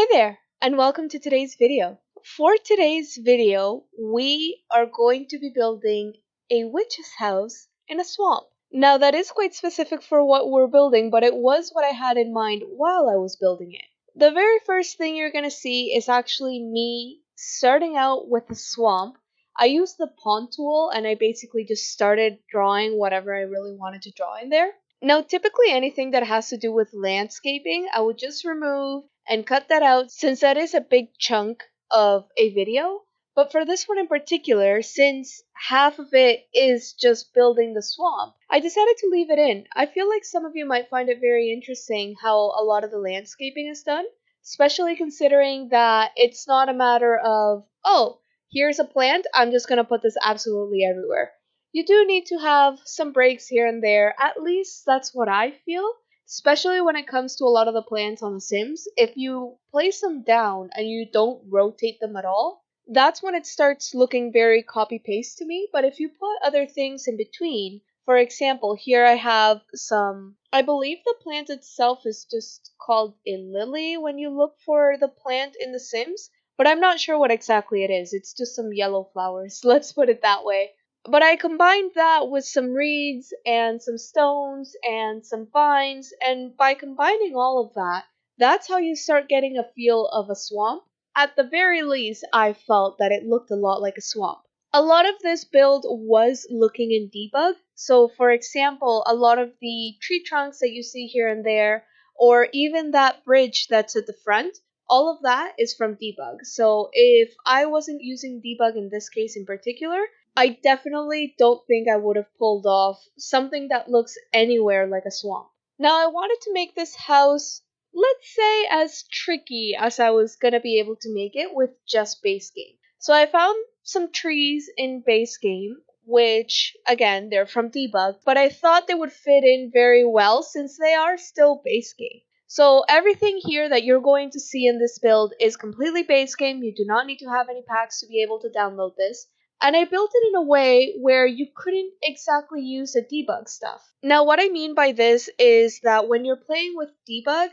Hey there, and welcome to today's video. For today's video, we are going to be building a witch's house in a swamp. Now that is quite specific for what we're building, but it was what I had in mind while I was building it. The very first thing you're going to see is actually me starting out with the swamp. I used the pawn tool and I basically just started drawing whatever I really wanted to draw in there. Now, typically anything that has to do with landscaping, I would just remove and cut that out since that is a big chunk of a video. But for this one in particular, since half of it is just building the swamp, I decided to leave it in. I feel like some of you might find it very interesting how a lot of the landscaping is done, especially considering that it's not a matter of, oh, here's a plant, I'm just going to put this absolutely everywhere. You do need to have some breaks here and there, at least that's what I feel. Especially when it comes to a lot of the plants on The Sims, if you place them down and you don't rotate them at all, that's when it starts looking very copy-paste to me. But if you put other things in between, for example, here I have some, I believe the plant itself is just called a lily when you look for the plant in The Sims, but I'm not sure what exactly it is. It's just some yellow flowers, let's put it that way. But I combined that with some reeds and some stones and some vines, and by combining all of that, that's how you start getting a feel of a swamp. At the very least, I felt that it looked a lot like a swamp. A lot of this build was looking in debug, so for example, a lot of the tree trunks that you see here and there, or even that bridge that's at the front, all of that is from debug. So if I wasn't using debug in this case in particular, I definitely don't think I would have pulled off something that looks anywhere like a swamp. Now, I wanted to make this house, let's say, as tricky as I was gonna be able to make it with just base game. So I found some trees in base game, which, again, they're from debug, but I thought they would fit in very well since they are still base game. So everything here that you're going to see in this build is completely base game. You do not need to have any packs to be able to download this. And I built it in a way where you couldn't exactly use the debug stuff. Now, what I mean by this is that when you're playing with debug,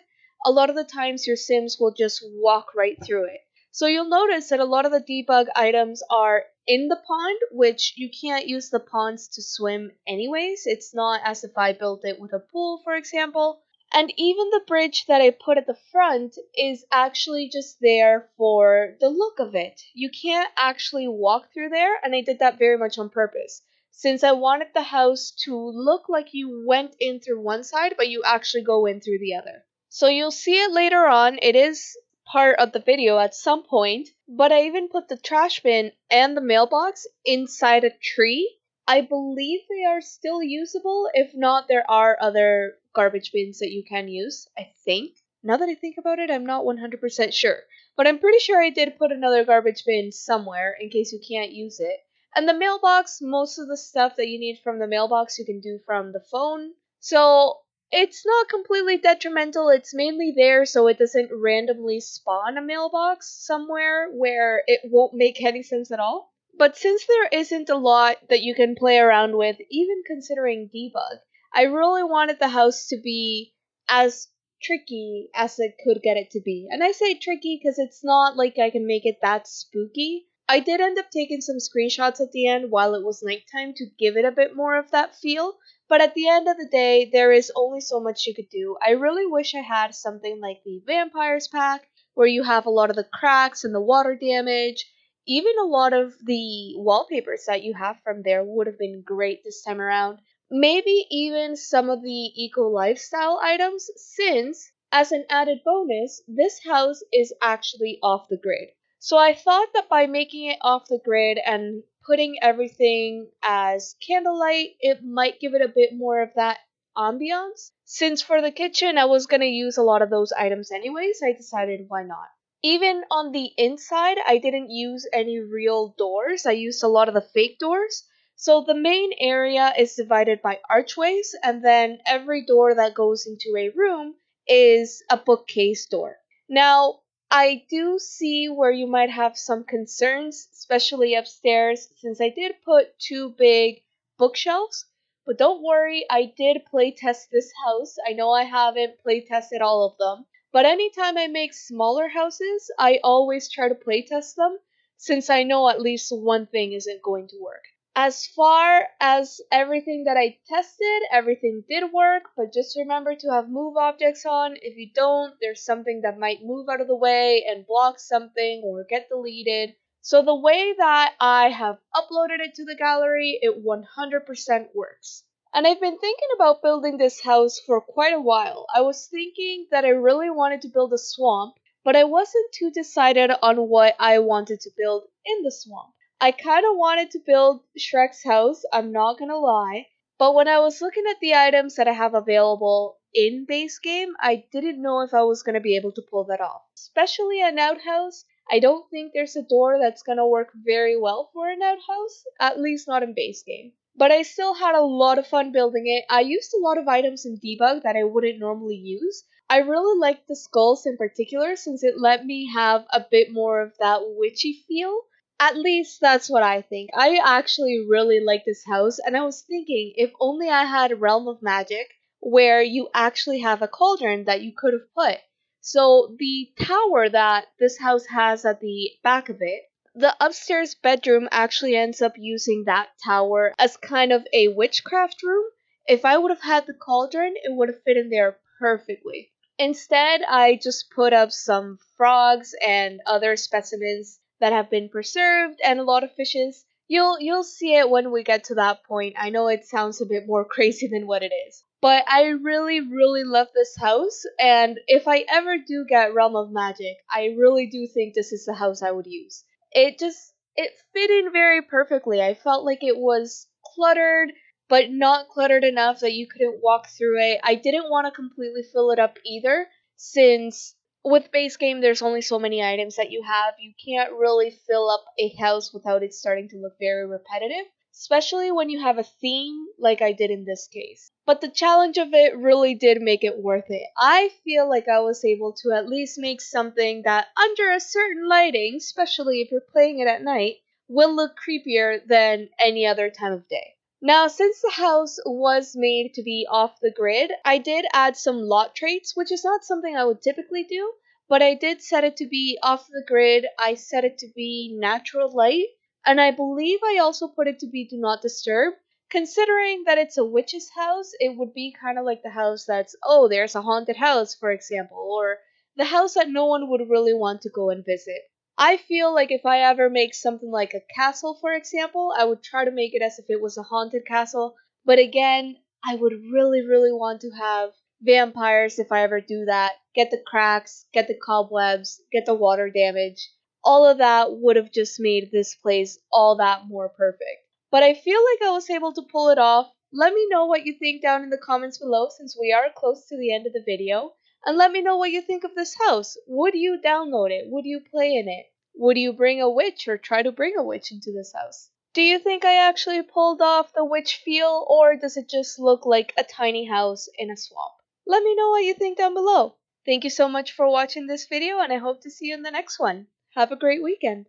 a lot of the times your Sims will just walk right through it. So you'll notice that a lot of the debug items are in the pond, which you can't use the ponds to swim anyways. It's not as if I built it with a pool, for example. And even the bridge that I put at the front is actually just there for the look of it. You can't actually walk through there, and I did that very much on purpose, since I wanted the house to look like you went in through one side, but you actually go in through the other. So you'll see it later on, it is part of the video at some point, but I even put the trash bin and the mailbox inside a tree. I believe they are still usable. If not, there are other garbage bins that you can use, I think. Now that I think about it, I'm not 100% sure. But I'm pretty sure I did put another garbage bin somewhere in case you can't use it. And the mailbox, most of the stuff that you need from the mailbox you can do from the phone. So it's not completely detrimental. It's mainly there so it doesn't randomly spawn a mailbox somewhere where it won't make any sense at all. But since there isn't a lot that you can play around with, even considering debug, I really wanted the house to be as tricky as it could get it to be. And I say tricky because it's not like I can make it that spooky. I did end up taking some screenshots at the end while it was nighttime to give it a bit more of that feel, but at the end of the day, there is only so much you could do. I really wish I had something like the Vampires pack, where you have a lot of the cracks and the water damage. Even a lot of the wallpapers that you have from there would have been great this time around. Maybe even some of the eco lifestyle items, since, as an added bonus, this house is actually off the grid. So I thought that by making it off the grid and putting everything as candlelight, it might give it a bit more of that ambiance. Since for the kitchen I was going to use a lot of those items anyways, I decided why not. Even on the inside, I didn't use any real doors. I used a lot of the fake doors. So the main area is divided by archways, and then every door that goes into a room is a bookcase door. Now, I do see where you might have some concerns, especially upstairs, since I did put two big bookshelves. But don't worry, I did playtest this house. I know I haven't playtested all of them, But anytime I make smaller houses, I always try to playtest them since I know at least one thing isn't going to work. As far as everything that I tested, everything did work, but just remember to have move objects on. If you don't, there's something that might move out of the way and block something or get deleted. So the way that I have uploaded it to the gallery, it 100% works. And I've been thinking about building this house for quite a while. I was thinking that I really wanted to build a swamp, but I wasn't too decided on what I wanted to build in the swamp. I kind of wanted to build Shrek's house, I'm not gonna lie, but when I was looking at the items that I have available in base game, I didn't know if I was gonna be able to pull that off. Especially an outhouse, I don't think there's a door that's gonna work very well for an outhouse, at least not in base game. But I still had a lot of fun building it. I used a lot of items in debug that I wouldn't normally use. I really liked the skulls in particular since it let me have a bit more of that witchy feel. At least that's what I think. I actually really like this house, and I was thinking if only I had Realm of Magic where you actually have a cauldron that you could have put. So the tower that this house has at the back of it, the upstairs bedroom actually ends up using that tower as kind of a witchcraft room. If I would have had the cauldron, it would have fit in there perfectly. Instead, I just put up some frogs and other specimens that have been preserved and a lot of fishes. You'll see it when we get to that point. I know it sounds a bit more crazy than what it is. But I really love this house, and if I ever do get Realm of Magic, I really do think this is the house I would use. It fit in very perfectly. I felt like it was cluttered, but not cluttered enough that you couldn't walk through it. I didn't want to completely fill it up either, since with base game there's only so many items that you have. You can't really fill up a house without it starting to look very repetitive, especially when you have a theme like I did in this case. But the challenge of it really did make it worth it. I feel like I was able to at least make something that, under a certain lighting, especially if you're playing it at night, will look creepier than any other time of day. Now, since the house was made to be off the grid, I did add some lot traits, which is not something I would typically do, but I did set it to be off the grid. I set it to be natural light, and I believe I also put it to be do not disturb. Considering that it's a witch's house, it would be kind of like the house that's, oh, there's a haunted house, for example, or the house that no one would really want to go and visit. I feel like if I ever make something like a castle, for example, I would try to make it as if it was a haunted castle. But again, I would really want to have vampires if I ever do that. Get the cracks, get the cobwebs, get the water damage. All of that would have just made this place all that more perfect. But I feel like I was able to pull it off. Let me know what you think down in the comments below since we are close to the end of the video. And let me know what you think of this house. Would you download it? Would you play in it? Would you bring a witch or try to bring a witch into this house? Do you think I actually pulled off the witch feel, or does it just look like a tiny house in a swamp? Let me know what you think down below. Thank you so much for watching this video, and I hope to see you in the next one. Have a great weekend.